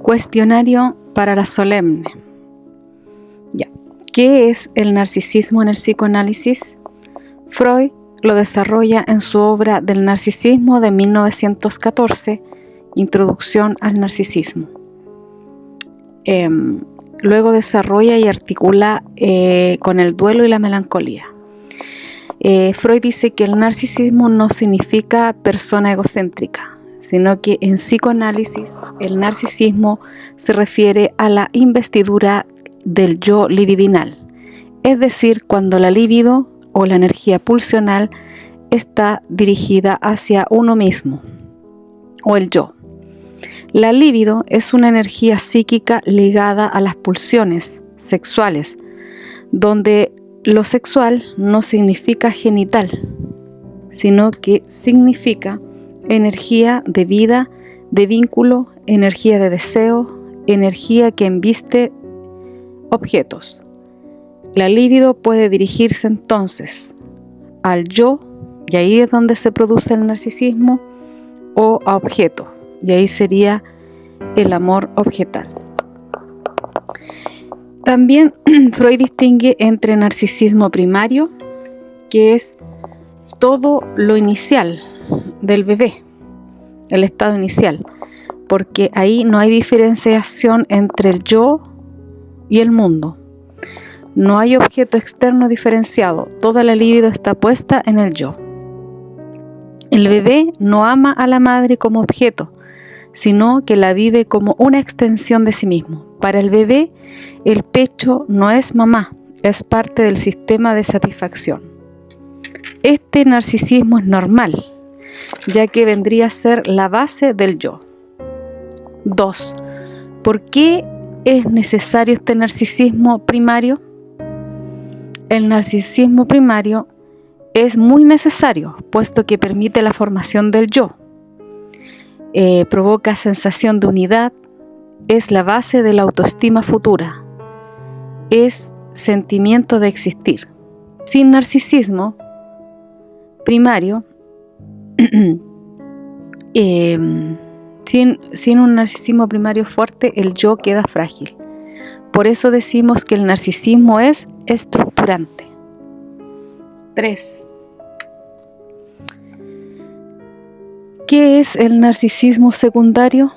Cuestionario para la solemne. ¿Qué es el narcisismo en el psicoanálisis? Freud lo desarrolla en su obra del narcisismo de 1914, Introducción al narcisismo. Luego desarrolla y articula con el duelo y la melancolía. Freud dice que el narcisismo no significa persona egocéntrica, sino que en psicoanálisis el narcisismo se refiere a la investidura del yo libidinal, es decir, cuando la libido o la energía pulsional está dirigida hacia uno mismo o el yo. La libido es una energía psíquica ligada a las pulsiones sexuales, donde lo sexual no significa genital, sino que significa energía de vida, de vínculo, energía de deseo, energía que embiste objetos. La libido puede dirigirse entonces al yo, y ahí es donde se produce el narcisismo, o a objeto, y ahí sería el amor objetal. También Freud distingue entre narcisismo primario, que es todo lo inicial del bebé, el estado inicial, porque ahí no hay diferenciación entre el yo y el mundo. No hay objeto externo diferenciado, toda la libido está puesta en el yo. El bebé no ama a la madre como objeto, sino que la vive como una extensión de sí mismo. Para el bebé, el pecho no es mamá, es parte del sistema de satisfacción. Este narcisismo es normal, ya que vendría a ser la base del yo. 2. ¿Por qué es necesario este narcisismo primario? El narcisismo primario es muy necesario, puesto que permite la formación del yo. Provoca sensación de unidad, es la base de la autoestima futura, es sentimiento de existir. Sin narcisismo primario, sin un narcisismo primario fuerte, el yo queda frágil. Por eso decimos que el narcisismo es estructurante. 3. ¿Qué es el narcisismo secundario?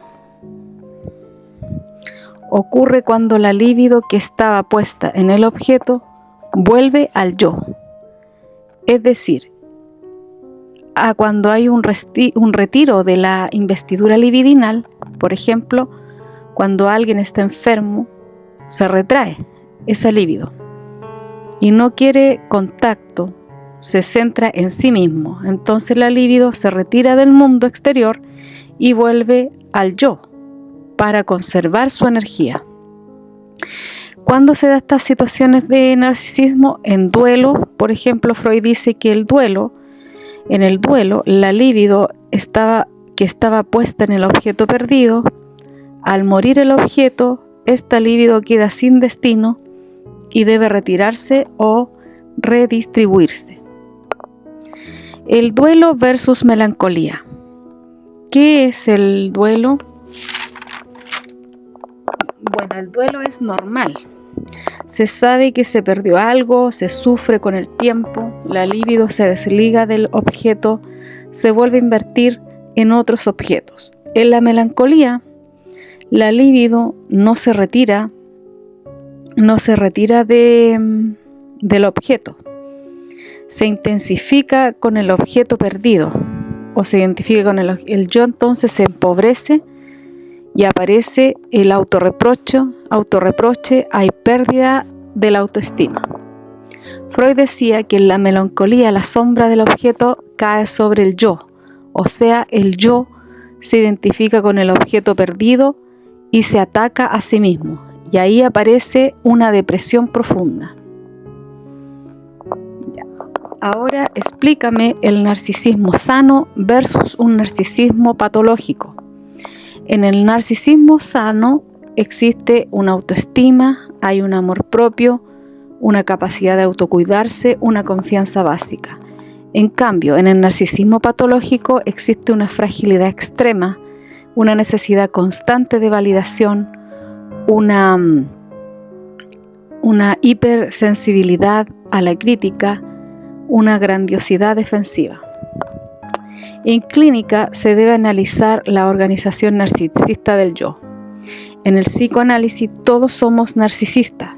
Ocurre cuando la libido que estaba puesta en el objeto vuelve al yo. Es decir, cuando hay un retiro de la investidura libidinal, por ejemplo, cuando alguien está enfermo, se retrae esa libido y no quiere contacto, se centra en sí mismo. Entonces la libido se retira del mundo exterior y vuelve al yo para conservar su energía. ¿Cuándo se dan estas situaciones de narcisismo? En duelo, por ejemplo, Freud dice que en el duelo, la libido que estaba puesta en el objeto perdido, al morir el objeto, esta libido queda sin destino y debe retirarse o redistribuirse. El duelo versus melancolía. ¿Qué es el duelo? Bueno, el duelo es normal. Se sabe que se perdió algo, se sufre con el tiempo, la libido se desliga del objeto, se vuelve a invertir en otros objetos. En la melancolía, la libido no se retira del objeto. Se intensifica con el objeto perdido o se identifica con el yo, entonces se empobrece y aparece el autorreproche, hay pérdida de la autoestima. Freud decía que en la melancolía la sombra del objeto cae sobre el yo, o sea, el yo se identifica con el objeto perdido y se ataca a sí mismo, y ahí aparece una depresión profunda. Ahora explícame el narcisismo sano versus un narcisismo patológico. En el narcisismo sano existe una autoestima, hay un amor propio, una capacidad de autocuidarse, una confianza básica. En cambio, en el narcisismo patológico existe una fragilidad extrema, una necesidad constante de validación, una hipersensibilidad a la crítica, una grandiosidad defensiva. En clínica se debe analizar la organización narcisista del yo. En el psicoanálisis todos somos narcisistas,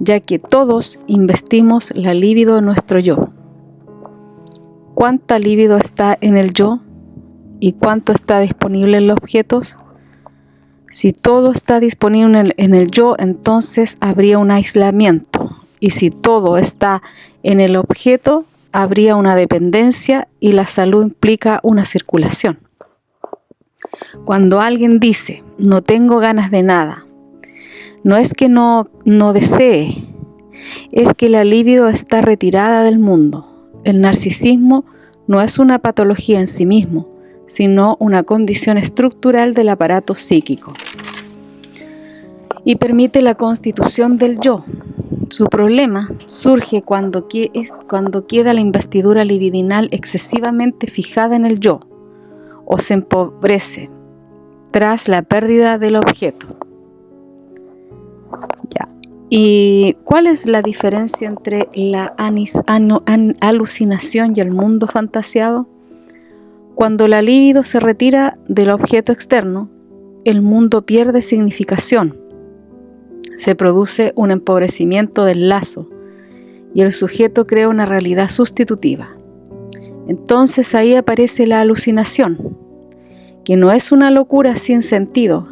ya que todos investimos la libido en nuestro yo. ¿Cuánta libido está en el yo? ¿Y cuánto está disponible en los objetos? Si todo está disponible en el yo, entonces habría un aislamiento. Y si todo está en el objeto, habría una dependencia y la salud implica una circulación. Cuando alguien dice, no tengo ganas de nada, no es que no desee, es que la libido está retirada del mundo. El narcisismo no es una patología en sí mismo, sino una condición estructural del aparato psíquico. Y permite la constitución del yo. Su problema surge cuando queda la investidura libidinal excesivamente fijada en el yo, o se empobrece tras la pérdida del objeto. Ya. ¿Y cuál es la diferencia entre la alucinación y el mundo fantasiado? Cuando la libido se retira del objeto externo, el mundo pierde significación. Se produce un empobrecimiento del lazo y el sujeto crea una realidad sustitutiva. Entonces ahí aparece la alucinación, que no es una locura sin sentido,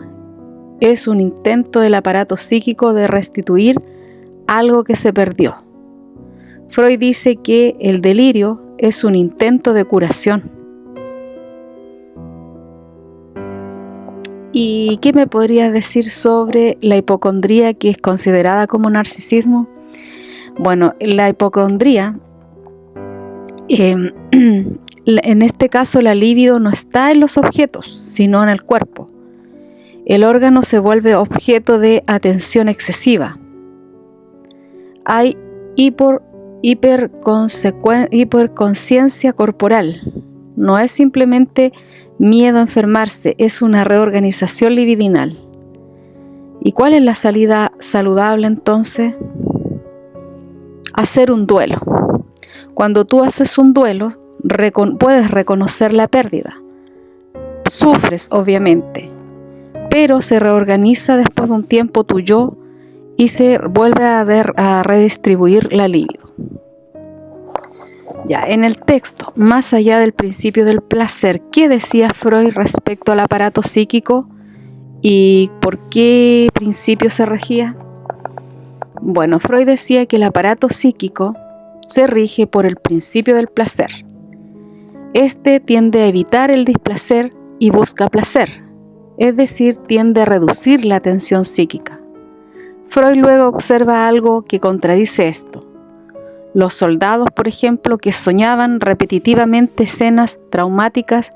es un intento del aparato psíquico de restituir algo que se perdió. Freud dice que el delirio es un intento de curación. ¿Y qué me podrías decir sobre la hipocondría, que es considerada como narcisismo? Bueno, la hipocondría, en este caso la libido no está en los objetos, sino en el cuerpo. El órgano se vuelve objeto de atención excesiva. Hay hiperconciencia corporal. No es simplemente miedo a enfermarse, es una reorganización libidinal. ¿Y cuál es la salida saludable entonces? Hacer un duelo. Cuando tú haces un duelo, puedes reconocer la pérdida. Sufres, obviamente, pero se reorganiza después de un tiempo tu yo y se vuelve a redistribuir la libido. Ya, en el texto, más allá del principio del placer, ¿qué decía Freud respecto al aparato psíquico y por qué principio se regía? Bueno, Freud decía que el aparato psíquico se rige por el principio del placer. Este tiende a evitar el displacer y busca placer, es decir, tiende a reducir la tensión psíquica. Freud luego observa algo que contradice esto. Los soldados, por ejemplo, que soñaban repetitivamente escenas traumáticas,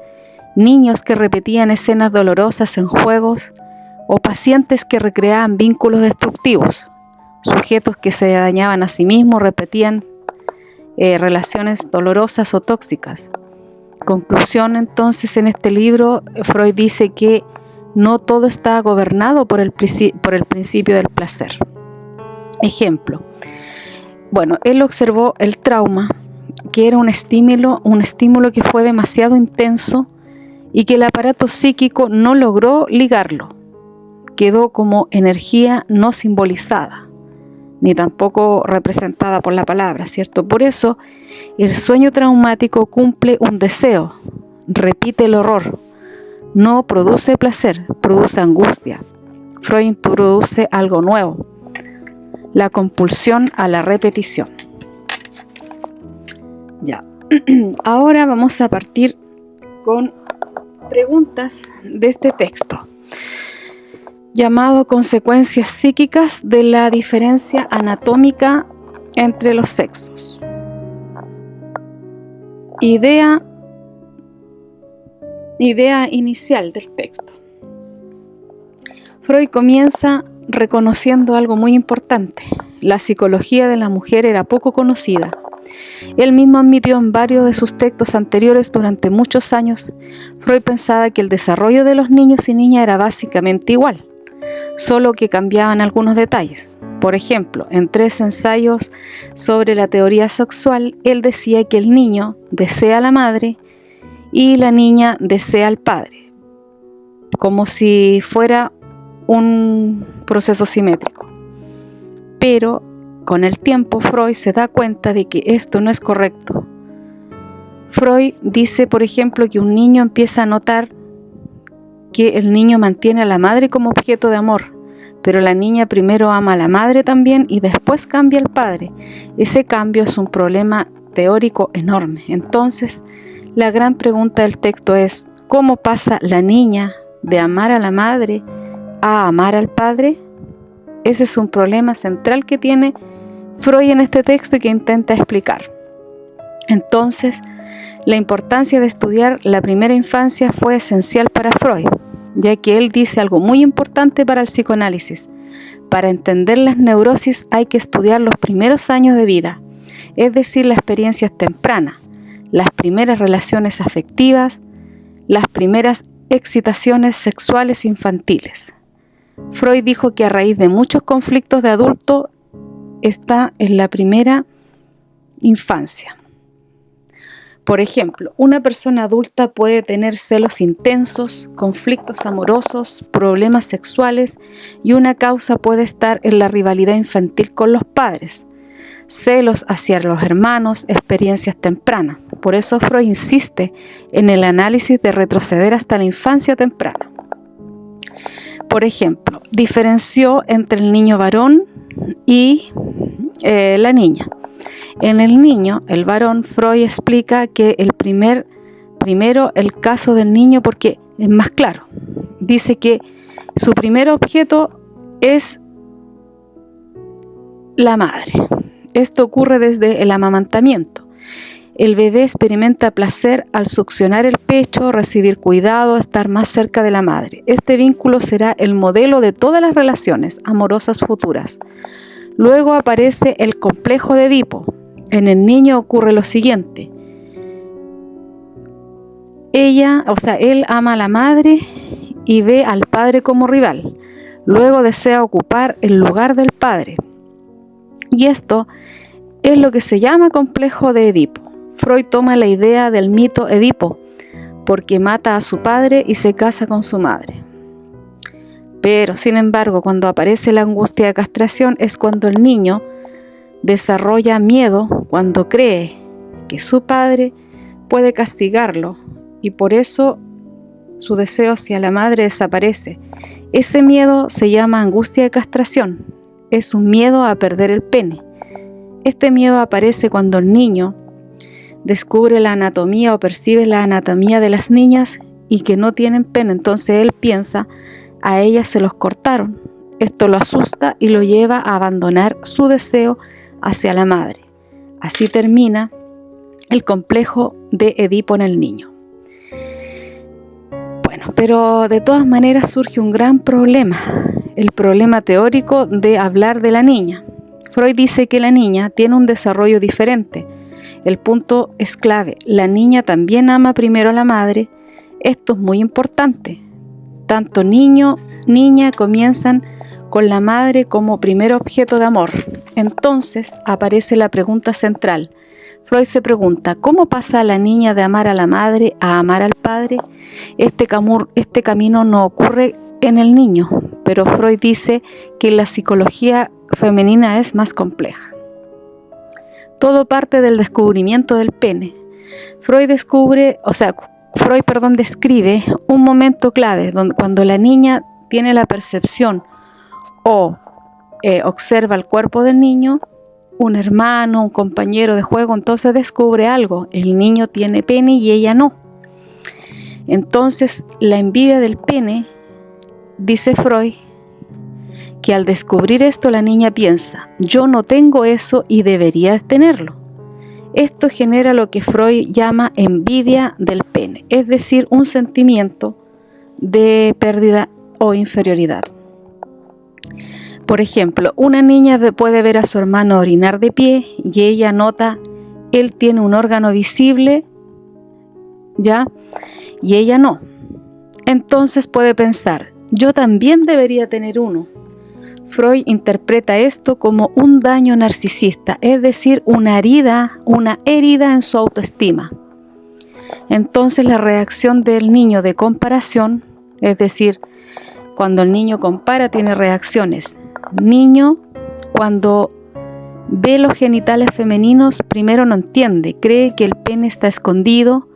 niños que repetían escenas dolorosas en juegos, o pacientes que recreaban vínculos destructivos, sujetos que se dañaban a sí mismos, repetían relaciones dolorosas o tóxicas. Conclusión, entonces, en este libro, Freud dice que no todo está gobernado por el principio del placer. Ejemplo. Bueno, él observó el trauma, que era un estímulo que fue demasiado intenso y que el aparato psíquico no logró ligarlo. Quedó como energía no simbolizada, ni tampoco representada por la palabra, ¿cierto? Por eso, el sueño traumático cumple un deseo, repite el horror, no produce placer, produce angustia. Freud introduce algo nuevo, la compulsión a la repetición. Ya, ahora vamos a partir con preguntas de este texto, llamado Consecuencias psíquicas de la diferencia anatómica entre los sexos. Idea inicial del texto. Freud comienza reconociendo algo muy importante. La psicología de la mujer era poco conocida Él mismo admitió en varios de sus textos anteriores: durante muchos años, Freud pensaba que el desarrollo de los niños y niñas era básicamente igual, solo que cambiaban algunos detalles. Por ejemplo, en 3 ensayos sobre la teoría sexual, él decía que el niño desea a la madre y la niña desea al padre, como si fuera un proceso simétrico. Pero con el tiempo Freud se da cuenta de que esto no es correcto. Freud dice, por ejemplo, que un niño empieza a notar que el niño mantiene a la madre como objeto de amor, pero la niña primero ama a la madre también y después cambia al padre. Ese cambio es un problema teórico enorme. Entonces, la gran pregunta del texto es: ¿cómo pasa la niña de amar a la madre a amar al padre? Ese es un problema central que tiene Freud en este texto y que intenta explicar. Entonces, la importancia de estudiar la primera infancia fue esencial para Freud, ya que él dice algo muy importante para el psicoanálisis. Para entender las neurosis hay que estudiar los primeros años de vida, es decir, las experiencias tempranas, las primeras relaciones afectivas, las primeras excitaciones sexuales infantiles. Freud dijo que a raíz de muchos conflictos de adulto está en la primera infancia. Por ejemplo, una persona adulta puede tener celos intensos, conflictos amorosos, problemas sexuales, y una causa puede estar en la rivalidad infantil con los padres, celos hacia los hermanos, experiencias tempranas. Por eso Freud insiste en el análisis de retroceder hasta la infancia temprana. Por ejemplo, diferenció entre el niño varón y la niña. En el niño, el varón, Freud explica que primero el caso del niño porque es más claro. Dice que su primer objeto es la madre. Esto ocurre desde el amamantamiento. El bebé experimenta placer al succionar el pecho, recibir cuidado, estar más cerca de la madre. Este vínculo será el modelo de todas las relaciones amorosas futuras. Luego aparece el complejo de Edipo. En el niño ocurre lo siguiente: él ama a la madre y ve al padre como rival. Luego desea ocupar el lugar del padre. Y esto es lo que se llama complejo de Edipo. Freud toma la idea del mito Edipo, porque mata a su padre y se casa con su madre. Pero, sin embargo, cuando aparece la angustia de castración es cuando el niño desarrolla miedo, cuando cree que su padre puede castigarlo y por eso su deseo hacia la madre desaparece. Ese miedo se llama angustia de castración. Es un miedo a perder el pene. Este miedo aparece cuando el niño descubre la anatomía o percibe la anatomía de las niñas y que no tienen pene. Entonces él piensa: a ellas se los cortaron. Esto lo asusta y lo lleva a abandonar su deseo hacia la madre. Así termina el complejo de Edipo en el niño. Bueno, pero de todas maneras surge un gran problema, el problema teórico de hablar de la niña. Freud dice que la niña tiene un desarrollo diferente. El punto es clave: la niña también ama primero a la madre. Esto es muy importante. Tanto niño, niña comienzan con la madre como primer objeto de amor. Entonces aparece la pregunta central. Freud se pregunta: ¿cómo pasa a la niña de amar a la madre a amar al padre? Este camino no ocurre en el niño, pero Freud dice que la psicología femenina es más compleja. Todo parte del descubrimiento del pene. Freud describe un momento clave cuando la niña tiene la percepción o observa el cuerpo del niño, un hermano, un compañero de juego, entonces descubre algo: el niño tiene pene y ella no. Entonces la envidia del pene, dice Freud, que al descubrir esto la niña piensa: yo no tengo eso y debería tenerlo. Esto genera lo que Freud llama envidia del pene, es decir, un sentimiento de pérdida o inferioridad. Por ejemplo, una niña puede ver a su hermano orinar de pie y ella nota él tiene un órgano visible, ¿ya? Y ella no. Entonces puede pensar, yo también debería tener uno. Freud interpreta esto como un daño narcisista, es decir, una herida en su autoestima. Entonces la reacción del niño de comparación, es decir, cuando el niño compara tiene reacciones. Niño, cuando ve los genitales femeninos, primero no entiende, cree que el pene está escondido,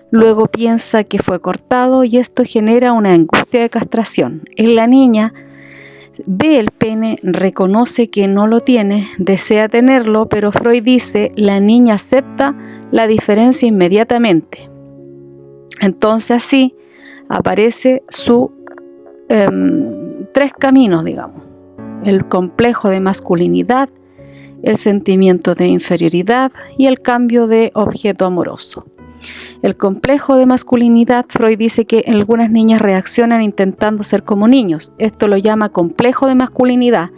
luego piensa que fue cortado y esto genera una angustia de castración. En la niña ve el pene, reconoce que no lo tiene, desea tenerlo, pero Freud dice, la niña acepta la diferencia inmediatamente. Entonces así aparece su tres caminos, digamos. El complejo de masculinidad, el sentimiento de inferioridad y el cambio de objeto amoroso. El complejo de masculinidad, Freud dice que algunas niñas reaccionan intentando ser como niños. Esto lo llama complejo de masculinidad.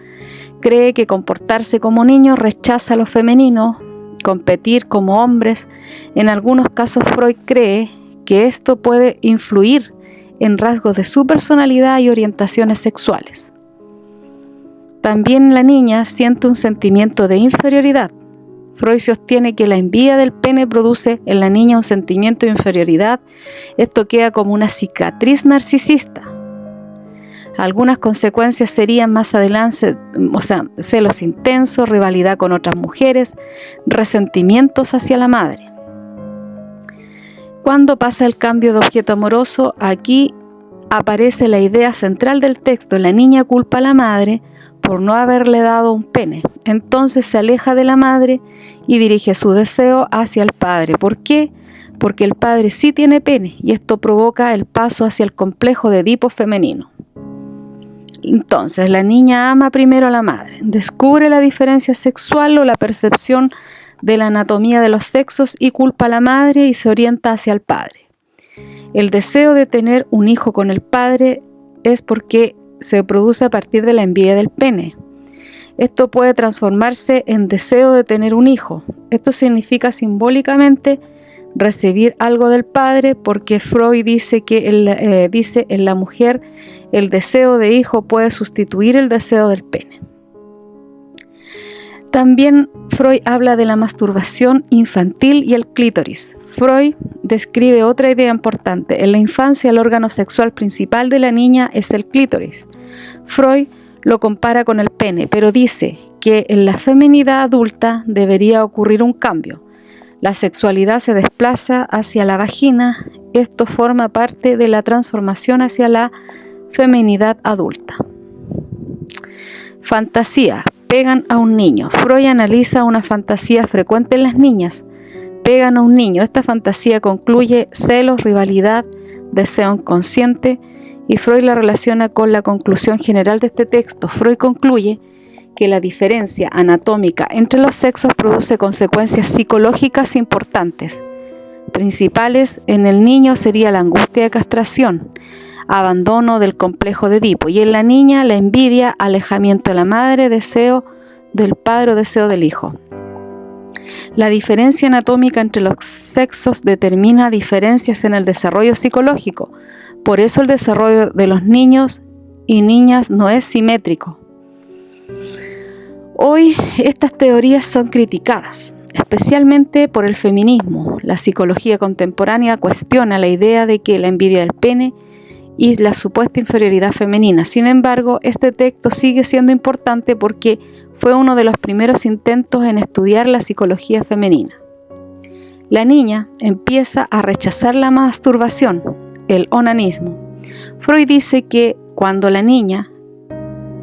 Cree que comportarse como niños rechaza lo femenino, competir como hombres. En algunos casos Freud cree que esto puede influir en rasgos de su personalidad y orientaciones sexuales. También la niña siente un sentimiento de inferioridad. Freud sostiene que la envidia del pene produce en la niña un sentimiento de inferioridad. Esto queda como una cicatriz narcisista. Algunas consecuencias serían más adelante, celos intensos, rivalidad con otras mujeres, resentimientos hacia la madre. Cuando pasa el cambio de objeto amoroso, aquí aparece la idea central del texto. La niña culpa a la madre por no haberle dado un pene. Entonces se aleja de la madre y dirige su deseo hacia el padre. ¿Por qué? Porque el padre sí tiene pene y esto provoca el paso hacia el complejo de Edipo femenino. Entonces la niña ama primero a la madre, descubre la diferencia sexual o la percepción de la anatomía de los sexos y culpa a la madre y se orienta hacia el padre. El deseo de tener un hijo con el padre es porque se produce a partir de la envidia del pene. Esto puede transformarse en deseo de tener un hijo. Esto significa simbólicamente recibir algo del padre, porque Freud dice que en la mujer el deseo de hijo puede sustituir el deseo del pene. También Freud habla de la masturbación infantil y el clítoris. Freud describe otra idea importante. En la infancia el órgano sexual principal de la niña es el clítoris. Freud lo compara con el pene, pero dice que en la feminidad adulta debería ocurrir un cambio. La sexualidad se desplaza hacia la vagina. Esto forma parte de la transformación hacia la feminidad adulta. Fantasía. Pegan a un niño. Freud analiza una fantasía frecuente en las niñas. Pegan a un niño. Esta fantasía concluye celos, rivalidad, deseo inconsciente, y Freud la relaciona con la conclusión general de este texto. Freud concluye que la diferencia anatómica entre los sexos produce consecuencias psicológicas importantes. Principales en el niño sería la angustia de castración, abandono del complejo de Edipo, y en la niña la envidia, alejamiento de la madre, deseo del padre o deseo del hijo. La diferencia anatómica entre los sexos determina diferencias en el desarrollo psicológico. Por eso el desarrollo de los niños y niñas no es simétrico. Hoy estas teorías son criticadas, especialmente por el feminismo. La psicología contemporánea cuestiona la idea de que la envidia del pene y la supuesta inferioridad femenina. Sin embargo, este texto sigue siendo importante porque fue uno de los primeros intentos en estudiar la psicología femenina. La niña empieza a rechazar la masturbación, el onanismo. Freud dice que cuando la niña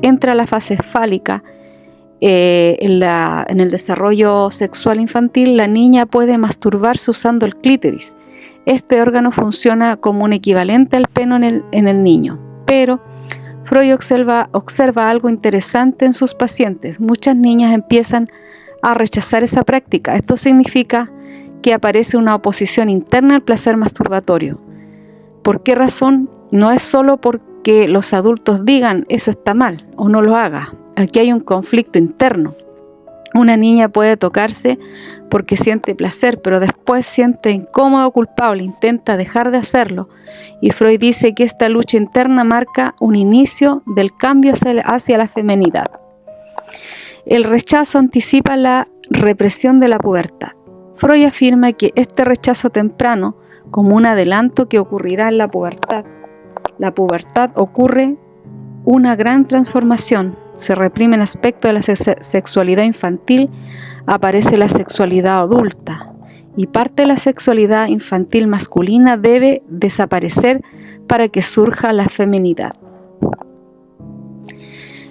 entra a la fase fálica, en el desarrollo sexual infantil, la niña puede masturbarse usando el clítoris. Este órgano funciona como un equivalente al pene en el niño, pero Freud observa algo interesante en sus pacientes. Muchas niñas empiezan a rechazar esa práctica. Esto significa que aparece una oposición interna al placer masturbatorio. ¿Por qué razón? No es solo porque los adultos digan eso está mal o no lo haga. Aquí hay un conflicto interno. Una niña puede tocarse porque siente placer, pero después siente incómodo o culpable, intenta dejar de hacerlo. Y Freud dice que esta lucha interna marca un inicio del cambio hacia la feminidad. El rechazo anticipa la represión de la pubertad. Freud afirma que este rechazo temprano, como un adelanto que ocurrirá en la pubertad ocurre una gran transformación. Se reprimen aspectos de la sexualidad infantil, aparece la sexualidad adulta y parte de la sexualidad infantil masculina debe desaparecer para que surja la feminidad.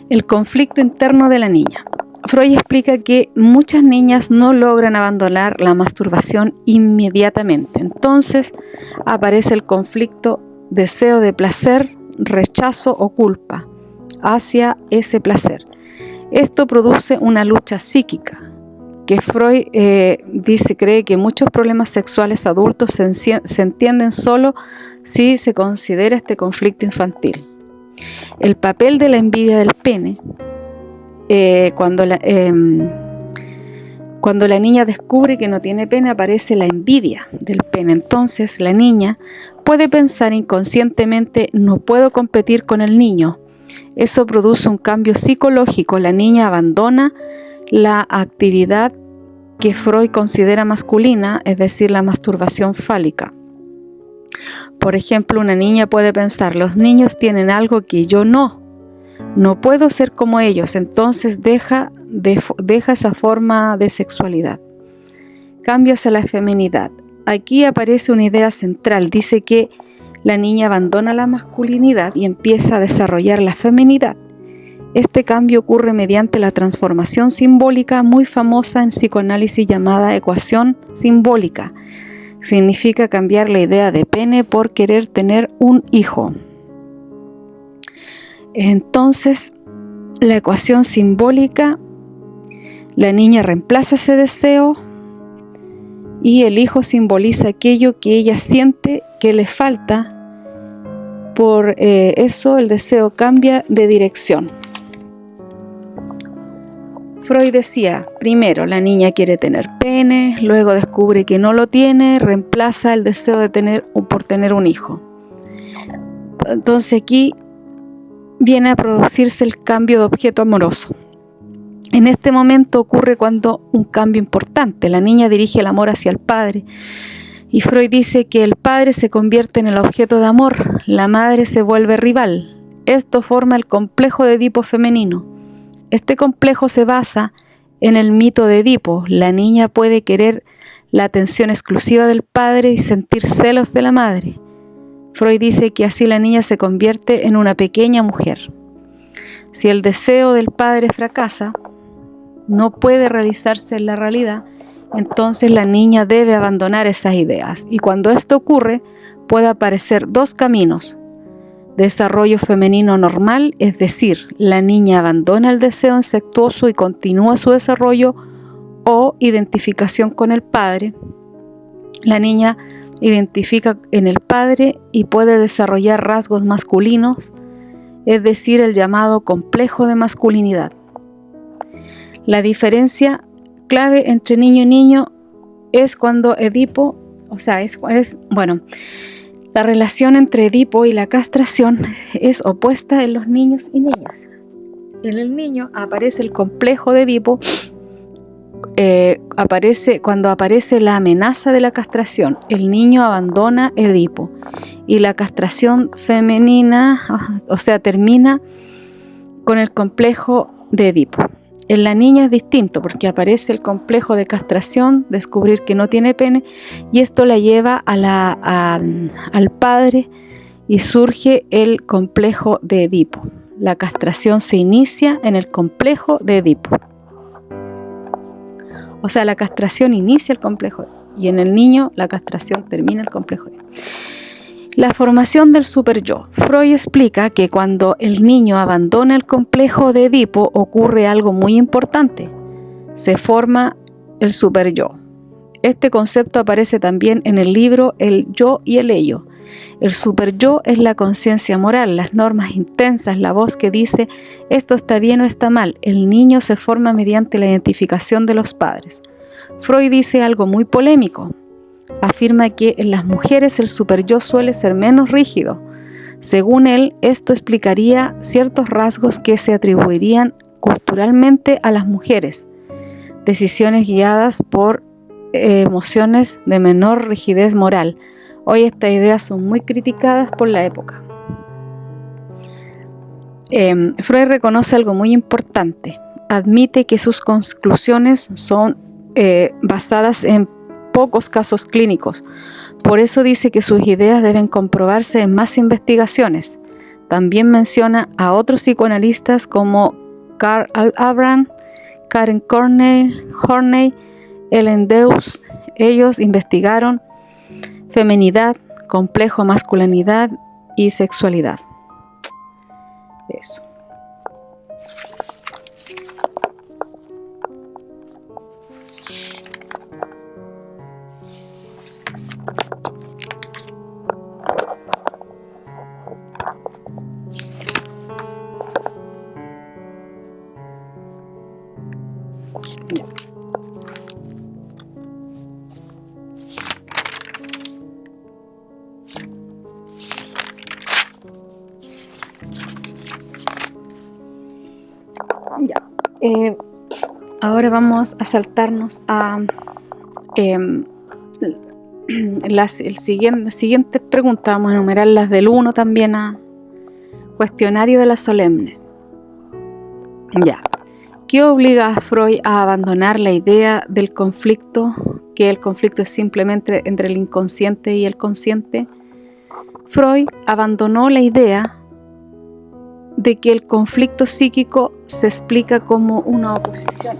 El conflicto interno de la niña. Freud explica que muchas niñas no logran abandonar la masturbación inmediatamente. Entonces aparece el conflicto deseo de placer, rechazo o culpa hacia ese placer. Esto produce una lucha psíquica que Freud cree que muchos problemas sexuales adultos se entienden solo si se considera este conflicto infantil. El papel de la envidia del pene. Cuando la niña descubre que no tiene pene, aparece la envidia del pene. Entonces la niña puede pensar inconscientemente: no puedo competir con el niño. Eso produce un cambio psicológico. La niña abandona la actividad que Freud considera masculina, es decir, la masturbación fálica. Por ejemplo, una niña puede pensar: los niños tienen algo que yo no puedo ser como ellos. Entonces deja esa forma de sexualidad. Cambio hacia la feminidad. Aquí aparece una idea central. Dice que la niña abandona la masculinidad y empieza a desarrollar la feminidad. Este cambio ocurre mediante la transformación simbólica muy famosa en psicoanálisis llamada ecuación simbólica. Significa cambiar la idea de pene por querer tener un hijo. Entonces, la ecuación simbólica, la niña reemplaza ese deseo y el hijo simboliza aquello que ella siente que le falta. Por eso el deseo cambia de dirección. Freud decía: primero la niña quiere tener pene, luego descubre que no lo tiene, reemplaza el deseo de por tener un hijo. Entonces aquí viene a producirse el cambio de objeto amoroso. En este momento ocurre cuando un cambio importante. La niña dirige el amor hacia el padre. Y Freud dice que el padre se convierte en el objeto de amor, la madre se vuelve rival. Esto forma el complejo de Edipo femenino. Este complejo se basa en el mito de Edipo. La niña puede querer la atención exclusiva del padre y sentir celos de la madre. Freud dice que así la niña se convierte en una pequeña mujer. Si el deseo del padre fracasa, no puede realizarse en la realidad, entonces la niña debe abandonar esas ideas. Y cuando esto ocurre, puede aparecer dos caminos: desarrollo femenino normal, es decir, la niña abandona el deseo incestuoso y continúa su desarrollo, o identificación con el padre. La niña identifica en el padre y puede desarrollar rasgos masculinos, es decir, el llamado complejo de masculinidad. La diferencia clave entre niño y niño es cuando Edipo, la relación entre Edipo y la castración es opuesta en los niños y niñas. En el niño aparece el complejo de Edipo, cuando aparece la amenaza de la castración. El niño abandona Edipo y la castración femenina, termina con el complejo de Edipo. En la niña es distinto porque aparece el complejo de castración, descubrir que no tiene pene, y esto la lleva al padre y surge el complejo de Edipo. La castración se inicia en el complejo de Edipo. La castración inicia el complejo y en el niño la castración termina el complejo. La formación del superyo. Freud explica que cuando el niño abandona el complejo de Edipo ocurre algo muy importante. Se forma el superyo. Este concepto aparece también en el libro El yo y el ello. El superyo es la conciencia moral, las normas intensas, la voz que dice esto está bien o está mal. El niño se forma mediante la identificación de los padres. Freud dice algo muy polémico. Afirma que en las mujeres el superyo suele ser menos rígido. Según él, esto explicaría ciertos rasgos que se atribuirían culturalmente a las mujeres. Decisiones guiadas por emociones de menor rigidez moral. Hoy estas ideas son muy criticadas por la época. Freud reconoce algo muy importante. Admite que sus conclusiones son basadas en pocos casos clínicos. Por eso dice que sus ideas deben comprobarse en más investigaciones. También menciona a otros psicoanalistas como Carl Abraham, Karen Horney, Ellen Deuss. Ellos investigaron feminidad, complejo masculinidad y sexualidad. Eso. Ahora vamos a saltarnos a siguiente pregunta. Vamos a enumerar las del 1 también a cuestionario de la solemne. Ya. ¿Qué obliga a Freud a abandonar la idea del conflicto, que el conflicto es simplemente entre el inconsciente y el consciente? Freud abandonó la idea de que el conflicto psíquico se explica como una oposición.